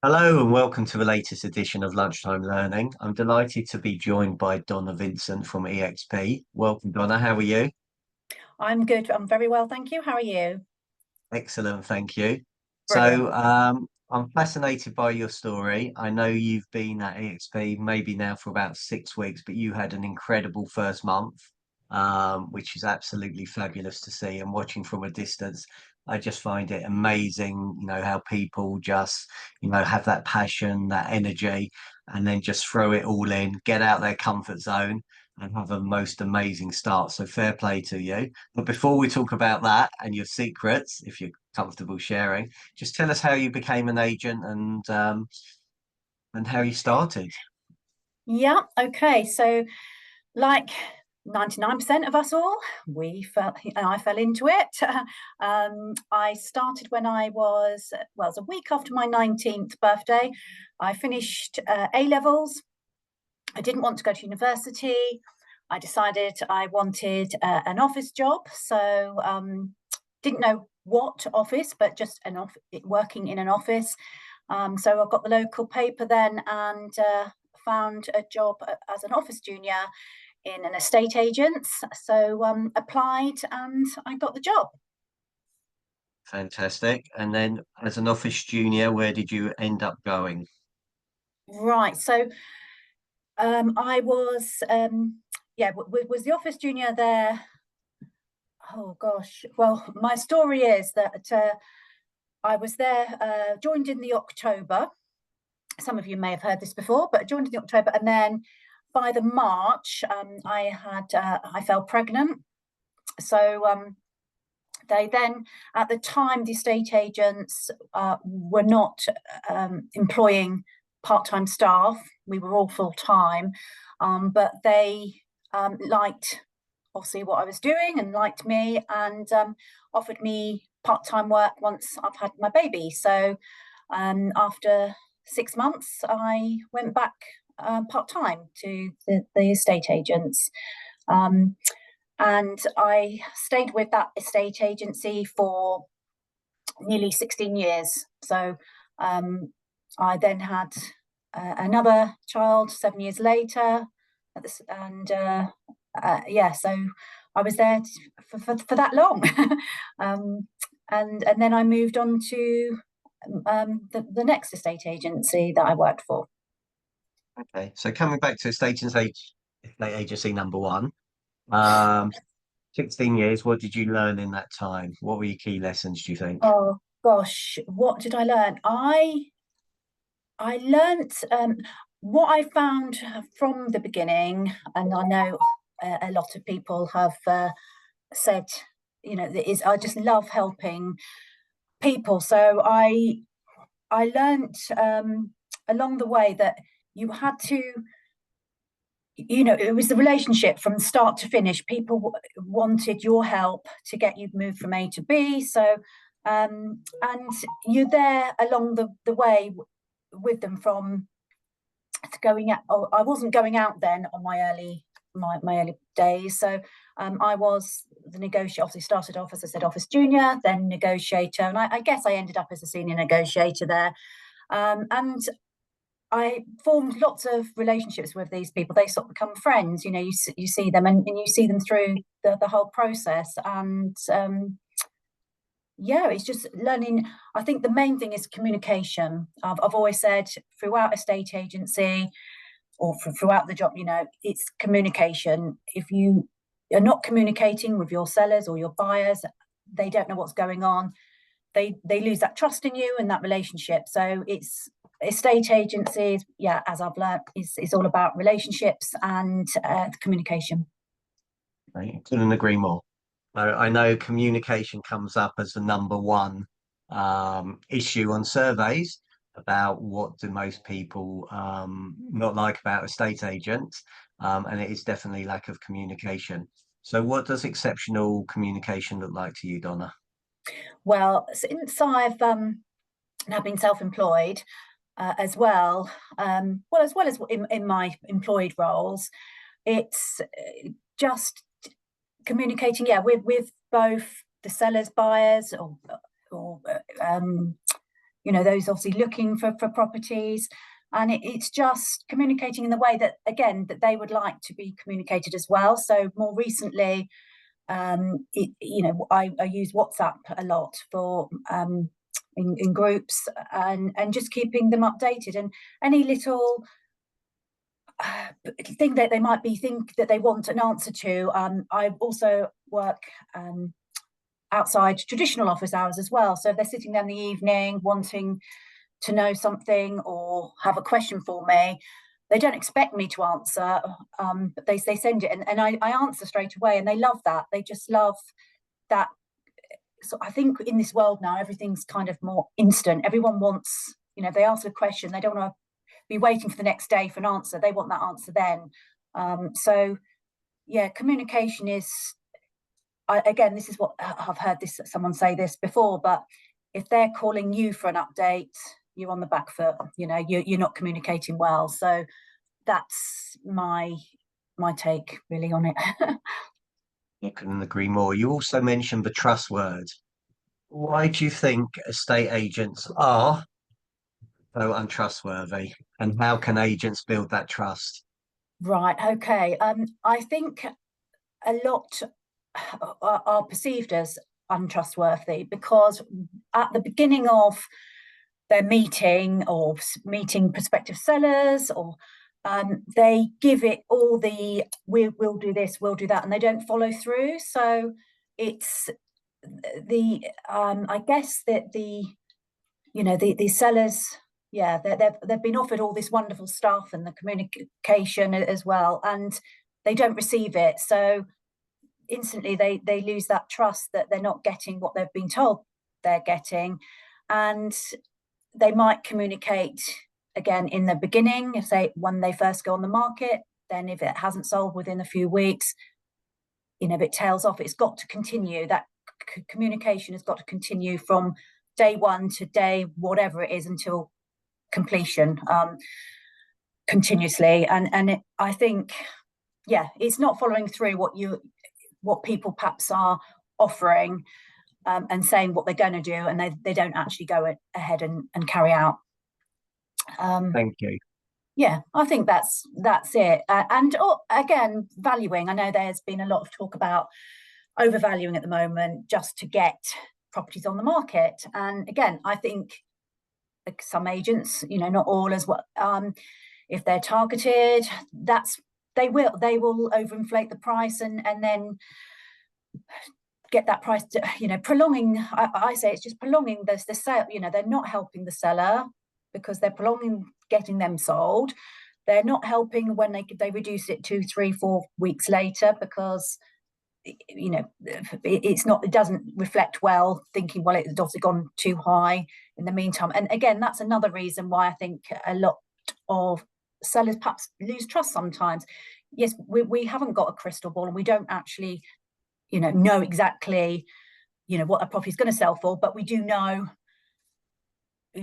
Hello and welcome to the latest edition of Lunchtime Learning. I'm delighted to be joined by Donna Vincent from EXP. Welcome, Donna. How are you? I'm good. I'm very well, thank you. How are you? Excellent, thank you. Brilliant. I'm fascinated by your story. I know you've been at EXP maybe now for about 6 weeks, but you had an incredible first month, which is absolutely fabulous to see. And watching from a distance, I just find it amazing, how people just, have that passion, that energy, and then just throw it all in, get out their comfort zone, and have a most amazing start. So fair play to you. But before we talk about that and your secrets, if you're comfortable sharing, just tell us how you became an agent and how you started. Yeah, okay. So like 99% of us all, I fell into it. I started when I was, well, it was a week after my 19th birthday. I finished A levels. I didn't want to go to university. I decided I wanted an office job. So didn't know what office, but just working in an office. So I got the local paper then and found a job as an office junior in an estate agent's. So applied and I got the job. Fantastic. And then as an office junior, where did you end up going? Right. So I was, yeah, was the office junior there. Oh gosh. Well, my story is that I was there, joined in the October. Some of you may have heard this before, but I joined in the October, and then by the March, I fell pregnant. So they then, at the time, the estate agents were not employing part-time staff. We were all full-time, but they liked obviously what I was doing and liked me and offered me part-time work once I've had my baby. So after 6 months, I went back part-time to the estate agents. Um, and I stayed with that estate agency for nearly 16 years. So I then had another child 7 years later, and yeah, so I was there for that long. um, and then I moved on to the next estate agency that I worked for. Okay. So coming back to estate agency number one, um, 16 years, what did you learn in that time? What were your key lessons, do you think? Oh gosh, what did I learn? I learnt what I found from the beginning, and I know a lot of people have said, that is I just love helping people. So I learnt along the way that you had to, it was the relationship from start to finish. People wanted your help to get you moved from A to B. So and you're there along the way with them from going out. Oh, I wasn't going out then on my early days. So I was the negotiator. Obviously, started off as I said, office junior, then negotiator, and I guess I ended up as a senior negotiator there. And I formed lots of relationships with these people. They sort of become friends. You see them and you see them through the whole process. And yeah, it's just learning. I think the main thing is communication. I've always said throughout a state agency or throughout the job, it's communication. If you are not communicating with your sellers or your buyers, they don't know what's going on. They lose that trust in you and that relationship. So it's estate agencies, yeah, as I've learned, is all about relationships and communication. I couldn't agree more. I know communication comes up as the number one issue on surveys about what do most people not like about estate agents, and it is definitely lack of communication. So, what does exceptional communication look like to you, Donna? Well, since I've now been self-employed as well, as well as in my employed roles, it's just communicating, yeah, with both the sellers, buyers, or those obviously looking for properties. And it's just communicating in the way that, again, that they would like to be communicated as well. So more recently, I use WhatsApp a lot for in groups, and just keeping them updated, and any little thing that they might think that they want an answer to. I also work outside traditional office hours as well. So if they're sitting there in the evening wanting to know something or have a question for me, they don't expect me to answer, but they send it, and I answer straight away, and they love that. They just love that. So I think in this world now, everything's kind of more instant. Everyone wants, if they ask a question, they don't want to be waiting for the next day for an answer. They want that answer then. So yeah, communication is, again, this is what I've heard someone say this before, but if they're calling you for an update, you're on the back foot. You're not communicating well. So that's my take really on it. I couldn't agree more. You also mentioned the trust word. Why do you think estate agents are so untrustworthy, and how can agents build that trust? Right. Okay. I think a lot are perceived as untrustworthy because at the beginning of their meeting, or meeting prospective sellers, or they give it all the we'll do this, we'll do that, and they don't follow through. So it's the I guess that the sellers, yeah, they've been offered all this wonderful stuff and the communication as well, and they don't receive it. So instantly they lose that trust that they're not getting what they've been told they're getting. And they might communicate again in the beginning, say when they first go on the market. Then if it hasn't sold within a few weeks, if it tails off, it's got to continue. That communication has got to continue from day one to day whatever it is until completion, continuously. And I think, yeah, it's not following through what people perhaps are offering, and saying what they're going to do, and they don't actually go ahead and carry out. Thank you. Yeah, I think that's it. And again, valuing. I know there's been a lot of talk about overvaluing at the moment just to get properties on the market. And again, I think some agents, not all as well, if they're targeted, they will overinflate the price and then get that price to, prolonging. I say it's just prolonging the sale. They're not helping the seller because they're prolonging getting them sold. They're not helping when they reduce it 2, 3, 4 weeks later, because it doesn't reflect well, thinking, well, it's obviously gone too high in the meantime. And again, that's another reason why I think a lot of sellers perhaps lose trust sometimes. Yes, we haven't got a crystal ball, and we don't actually know exactly what a property is going to sell for, but we do know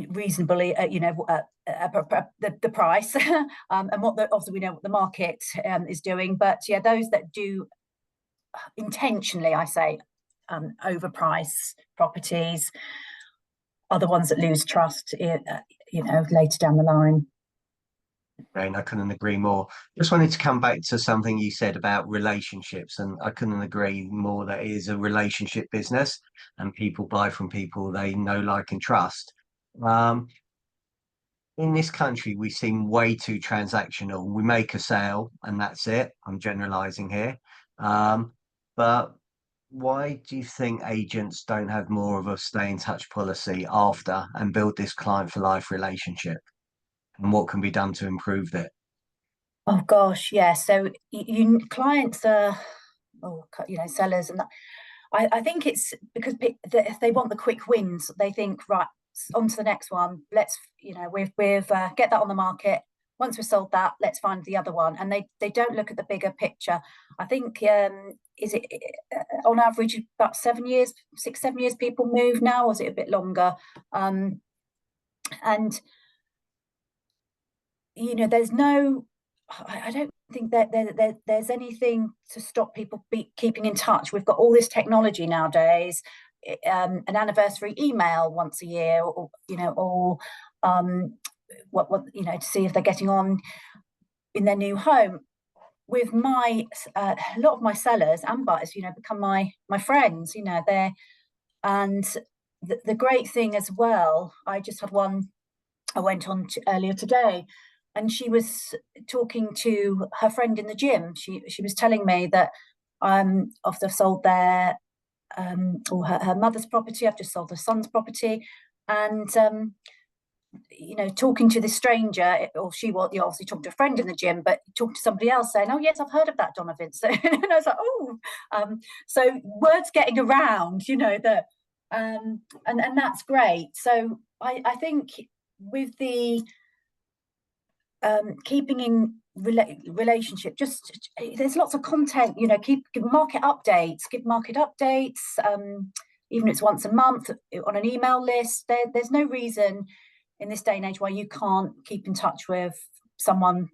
reasonably the price, and obviously we know what the market is doing. But yeah, those that do intentionally, I say, overprice properties are the ones that lose trust later down the line. And I couldn't agree more. Just wanted to come back to something you said about relationships, and I couldn't agree more that it is a relationship business, and people buy from people they know, like, and trust. Um, in this country, we seem way too transactional. We make a sale and that's it. I'm generalizing here. But why do you think agents don't have more of a stay in touch policy after and build this client for life relationship? And what can be done to improve it? Oh gosh, yeah. So clients are, sellers, and that. I think it's because they want the quick wins. They think, right, on to the next one. Let's, we've get that on the market. Once we've sold that, let's find the other one. And they don't look at the bigger picture. I think, is it on average about 7 years, 6, 7 years people move now, or is it a bit longer? And there's no, I don't think that there's anything to stop people keeping in touch. We've got all this technology nowadays. an anniversary email once a year, or what to see if they're getting on in their new home. With my a lot of my sellers and buyers, become my friends. They're and the great thing as well. I just had one I went on to earlier today, and she was talking to her friend in the gym. She was telling me that after I've sold their or her mother's property, I've just sold her son's property, and talking to this stranger, or she was obviously talking to a friend in the gym, but talking to somebody else saying, "Oh yes, I've heard of that, Donna Vincent." And I was like, "Oh," so words getting around, that, and that's great. So I think with the keeping in relationship, just there's lots of content, give market updates, even if it's once a month on an email list. There's no reason in this day and age why you can't keep in touch with someone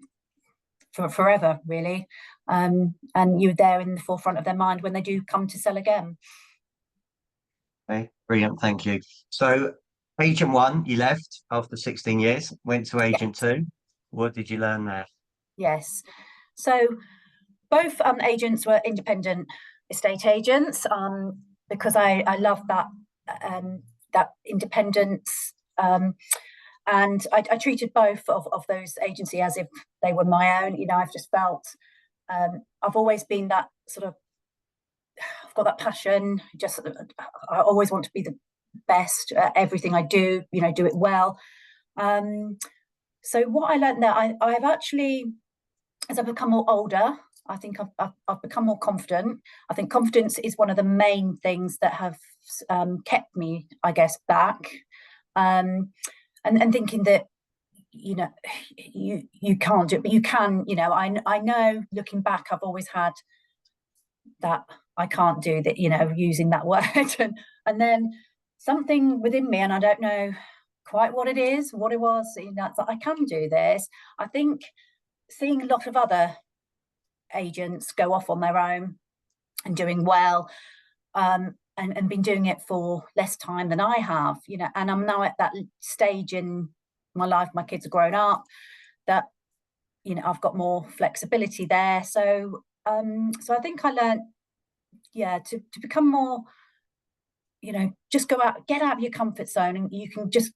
for forever, really, and you're there in the forefront of their mind when they do come to sell again. Okay, brilliant, thank you. So agent one, you left after 16 years, went to agent two. What did you learn there? Yes, so both agents were independent estate agents, because I love that independence, and I treated both of those agency as if they were my own. I've just felt I've always been that sort of, I've got that passion. I always want to be the best at everything I do. Do it well. So what I learned there, I've actually, as I've become more older, I think I've become more confident. I think confidence is one of the main things that have kept me, I guess, back. And thinking that you can't do it, but you can. I know, looking back, I've always had that I can't do that. Using that word, and then something within me, and I don't know quite what it is, what it was. That I can do this. I think seeing a lot of other agents go off on their own and doing well, and been doing it for less time than I have, and I'm now at that stage in my life, my kids are grown up, that I've got more flexibility there. So I think I learned, to become more, just go out, get out of your comfort zone, and you can just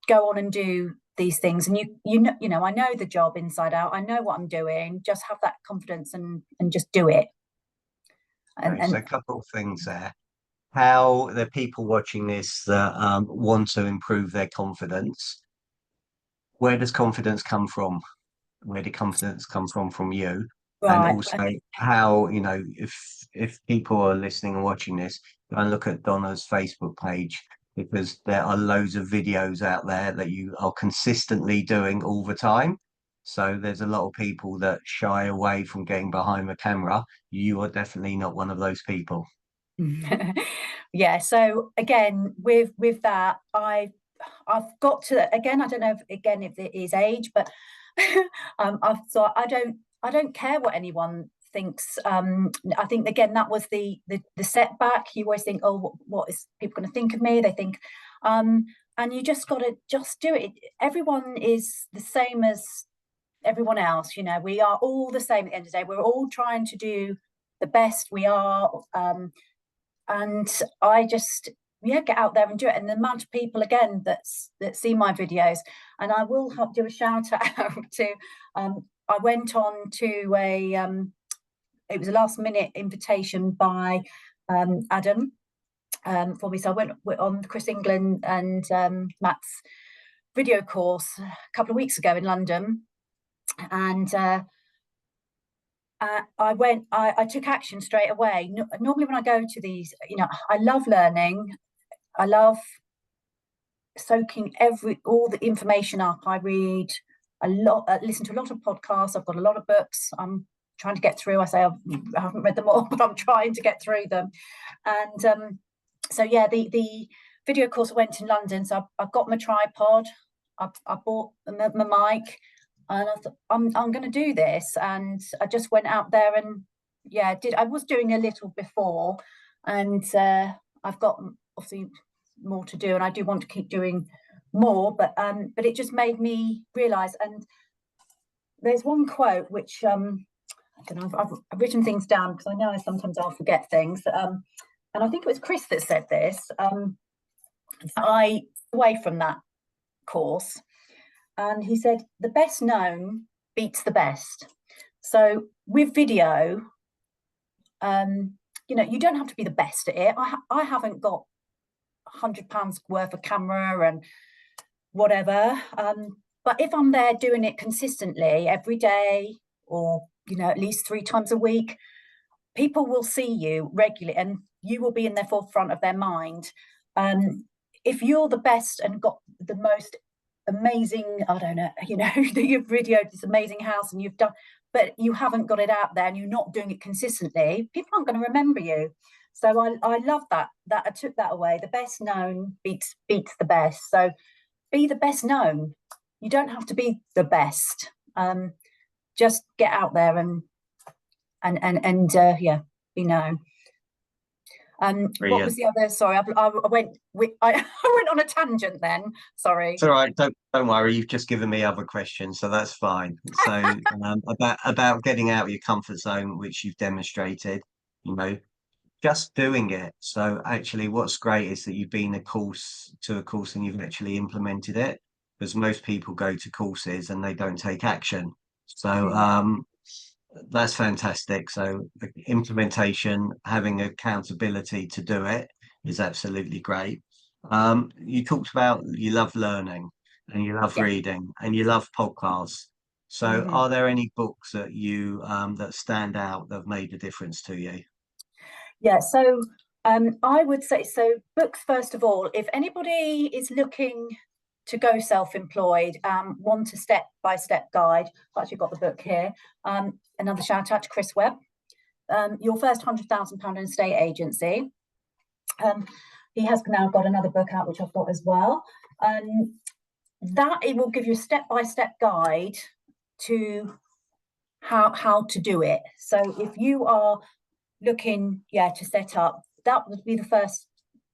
go on and do these things. And I know the job inside out. I know what I'm doing. Just have that confidence and just do it. So a couple of things there. How the people watching this that want to improve their confidence, where does confidence come from? Where did confidence come from you? And Right. also how, if people are listening and watching this, go and look at Donna's Facebook page, because there are loads of videos out there that you are consistently doing all the time. So there's a lot of people that shy away from getting behind the camera. You are definitely not one of those people. Yeah, so again, with that, I've got to, again, I don't know if it is age, but I've thought, I don't care what anyone thinks. I think, again, that was the setback. You always think, oh, what is people going to think of me? They think, and you just got to just do it. Everyone is the same as everyone else. We are all the same at the end of the day. We're all trying to do the best we are. And I just, get out there and do it. And the amount of people, again, that see my videos, and I will do a shout out to, I went on to it was a last minute invitation by Adam, for me. So I went on Chris England and Matt's video course a couple of weeks ago in London. And I took action straight away. Normally when I go to these, I love learning. I love soaking all the information up. I read a lot, listen to a lot of podcasts. I've got a lot of books I'm trying to get through. I haven't read them all, but I'm trying to get through them. And so the video course went in London. So I got my tripod. I bought my mic. And I thought, I'm going to do this, and I just went out there and I was doing a little before, and I've got obviously more to do, and I do want to keep doing more, but it just made me realize. And there's one quote which I don't know, I've written things down because I know sometimes I'll forget things, and I think it was Chris that said this. I away from that course, and he said the best known beats the best. So with video, you don't have to be the best at it. I haven't got £100 worth of camera and whatever, but if I'm there doing it consistently every day, or at least 3 times a week, people will see you regularly and you will be in their forefront of their mind. If you're the best and got the most amazing, I don't know, that you've videoed this amazing house and you've done, but you haven't got it out there and you're not doing it consistently, people aren't going to remember you. So I love that I took that away. The best known beats the best. So be the best known. You don't have to be the best. Just get out there and be known. What was the other? Sorry, I went I went on a tangent then. Sorry. It's all right. Don't worry. You've just given me other questions, so that's fine. So about getting out of your comfort zone, which you've demonstrated, just doing it. So actually, what's great is that you've been to a course and you've actually implemented it, because most people go to courses and they don't take action. So that's fantastic. So the implementation, having accountability to do it is absolutely great. You talked about you love learning and you love reading and you love podcasts. So are there any books that you that stand out that have made a difference to you? Yeah, so I would say, so books, first of all, if anybody is looking to go self-employed, want a step-by-step guide, I've actually got the book here. Another shout out to Chris Webb. Your First £100,000 Estate Agency. He has now got another book out, which I've got as well. That it will give you a step-by-step guide to how to do it. So if you are looking to set up, that would be the first,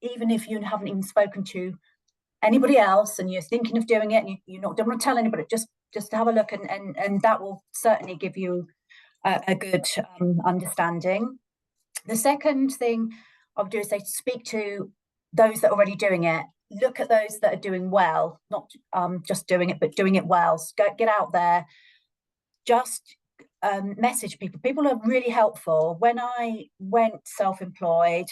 even if you haven't even spoken to anybody else and you're thinking of doing it and don't want to tell anybody, just have a look, and that will certainly give you a good understanding. The second thing I would do is say speak to those that are already doing it. Look at those that are doing well, not just doing it, but doing it well. So get out there, just message people. People are really helpful. When I went self-employed,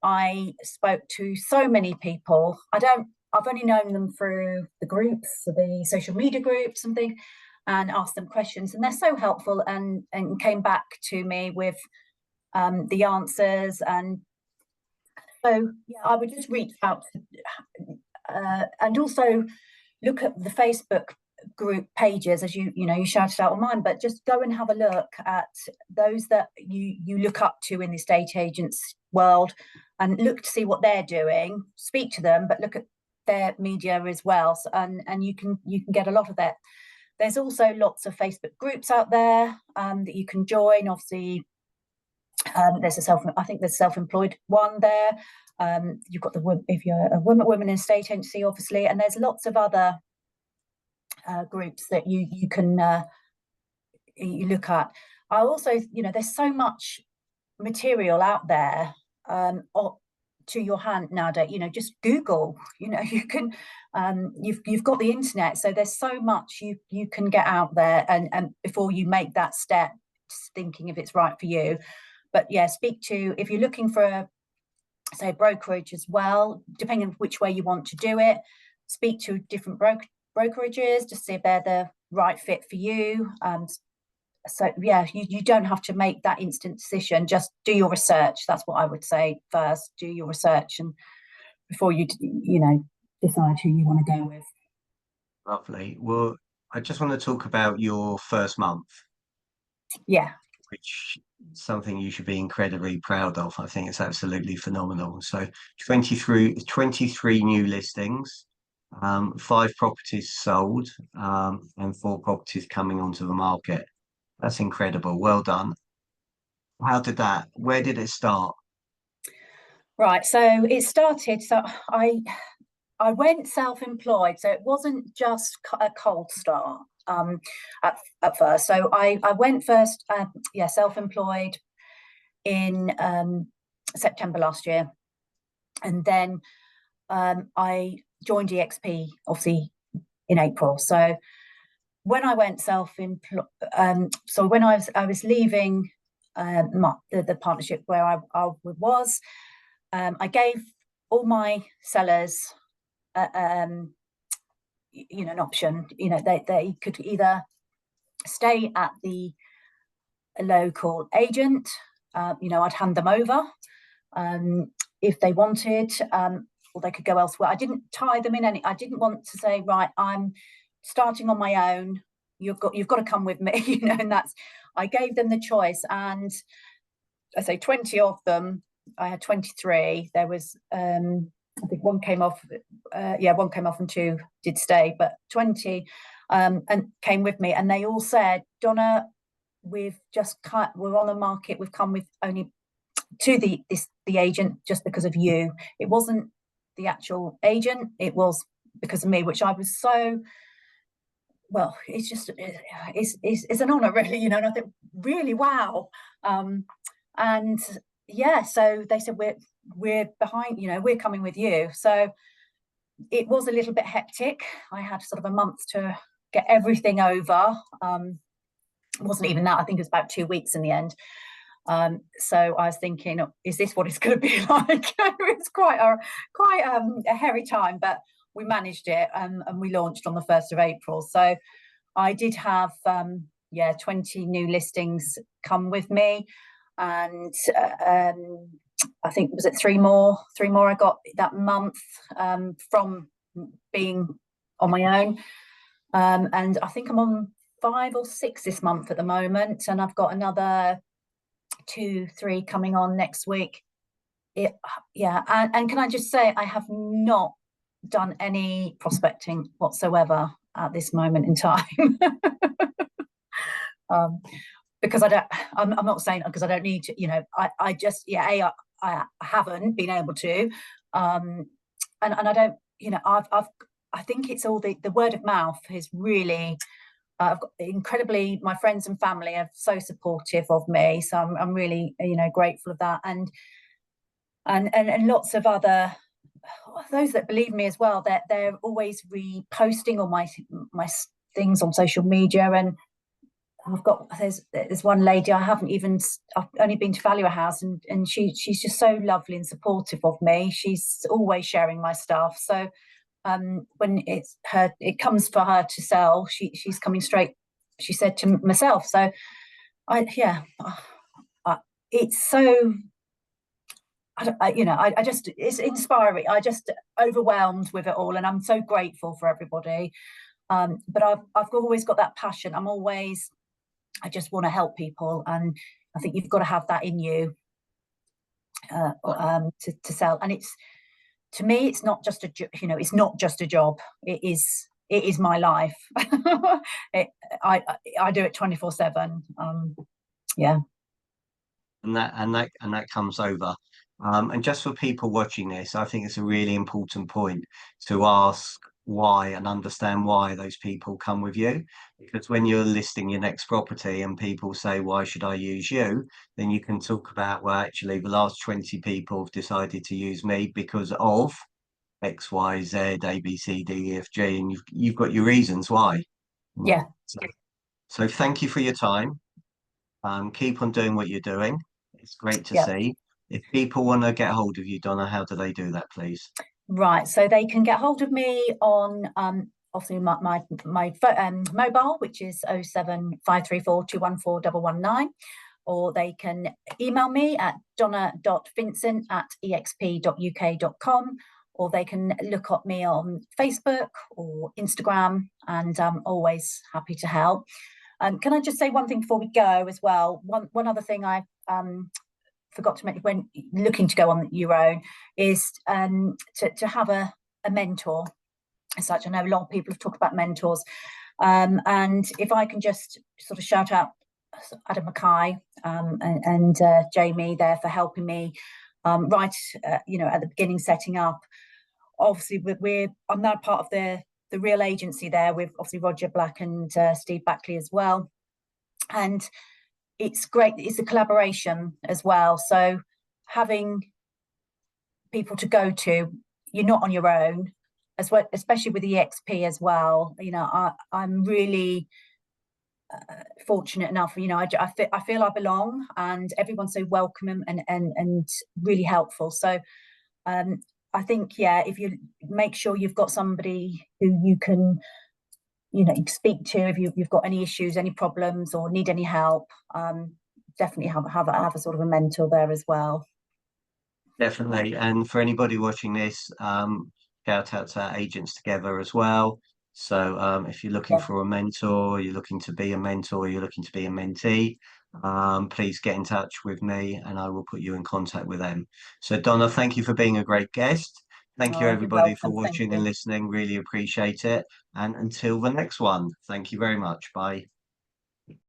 I spoke to so many people. I've only known them through the groups, the social media groups and things, and asked them questions, and they're so helpful and came back to me with the answers. And so I would just reach out and also look at the Facebook group pages, as you shouted out on mine, but just go and have a look at those that you look up to in the estate agents world and look to see what they're doing, speak to them, but look at their media as well. So, and you can get a lot of that. There's also lots of Facebook groups out there that you can join. Obviously, there's I think there's a self-employed one there. You've got if you're a women in estate agency, obviously, and there's lots of other groups that you can you look at. I also, there's so much material out there to your hand nowadays. Just Google. You can you've got the internet, so there's so much you can get out there, and before you make that step, thinking if it's right for you. But speak to, if you're looking for a brokerage as well, depending on which way you want to do it, speak to different brokerages to see if they're the right fit for you. So you don't have to make that instant decision. Just do your research. That's what I would say first. Do your research, and before you decide who you want to go with. Lovely. Well, I just want to talk about your first month. Yeah. Which is something you should be incredibly proud of. I think it's absolutely phenomenal. So 23 new listings, 5 properties sold, and 4 properties coming onto the market. That's incredible. Well done. Where did it start? Right, so it started. So I went self-employed, so it wasn't just a cold start at first. So I went first, yeah, self-employed in September last year, and then I joined EXP obviously in April. So when I went self-employed, so when I was leaving the partnership where I was, I gave all my sellers an option. They could either stay at the local agent, I'd hand them over if they wanted, or they could go elsewhere. I didn't tie them in any. I didn't want to say, right, I'm starting on my own. You've got to come with me, and I gave them the choice, and I say 20 of them. I had 23. There was I think one came off, one came off and two did stay, but 20 and came with me, and they all said, Donna, we're on the market, we've come with only to the agent just because of you. It wasn't the actual agent, it was because of me, which I was so, well, it's just, it's an honor really, and I think really, wow. And yeah, so they said, we're behind, we're coming with you. So it was a little bit hectic. I had sort of a month to get everything over. It wasn't even that. I think it was about 2 weeks in the end. So I was thinking, is this what it's going to be like? It's quite a hairy time, but we managed it, and we launched on the 1st of April. So I did have 20 new listings come with me, and I think, was it three more I got that month from being on my own, and I think I'm on 5 or 6 this month at the moment, and I've got another 2, 3 coming on next week. And can I just say, I have not done any prospecting whatsoever at this moment in time. Because I'm not saying because I don't need to, I just, I haven't been able to, and I don't, I think it's all the word of mouth is really, I've got incredibly, my friends and family are so supportive of me, so I'm really, grateful of that, and lots of other, those that believe me as well, they're always reposting all my things on social media. And there's one lady, I've only been to Value House, and she's just so lovely and supportive of me. She's always sharing my stuff. So when it comes for her to sell, she's coming straight, she said, to myself. So it's so, I just, it's inspiring. I just overwhelmed with it all, and I'm so grateful for everybody. But I've always got that passion. I just want to help people, and I think you've got to have that in you to sell. And to me, it's not just it's not just a job. It is my life. I do it 24/7. Yeah. And that comes over. And just for people watching this, I think it's a really important point to ask why and understand why those people come with you. Because when you're listing your next property and people say, why should I use you? Then you can talk about, well, actually, the last 20 people have decided to use me because of X, Y, Z, A, B, C, D, E, F, G, and you've got your reasons why. Yeah. So thank you for your time. Keep on doing what you're doing. It's great to Yeah. see. If people want to get hold of you, Donna, how do they do that, please? Right. So they can get hold of me on obviously my mobile, which is 07534 214 119, or they can email me at donna.vincent@exp.uk.com, or they can look up me on Facebook or Instagram, and I'm always happy to help. Can I just say one thing before we go as well? One other thing I forgot to mention when looking to go on your own is to have a mentor as such. I know a lot of people have talked about mentors, and if I can just sort of shout out Adam Mackay and Jamie there for helping me right, at the beginning setting up. Obviously, I'm now part of the real agency there with obviously Roger Black and Steve Backley as well. And it's great. It's a collaboration as well. So having people to go to, you're not on your own, as well, especially with EXP as well. I'm really fortunate enough. I feel I belong, and everyone's so welcoming and really helpful. So I think, yeah, if you make sure you've got somebody who you can, speak to if you've got any issues, any problems, or need any help, definitely have a sort of a mentor there as well. Definitely. And for anybody watching this, shout out to our agents together as well. So if you're looking Yeah, for a mentor, you're looking to be a mentor, you're looking to be a mentee, please get in touch with me and I will put you in contact with them. So Donna, thank you for being a great guest. Thank you oh, you're everybody for welcome. Thank watching and you. listening. Really appreciate it. And until the next one, thank you very much. Bye.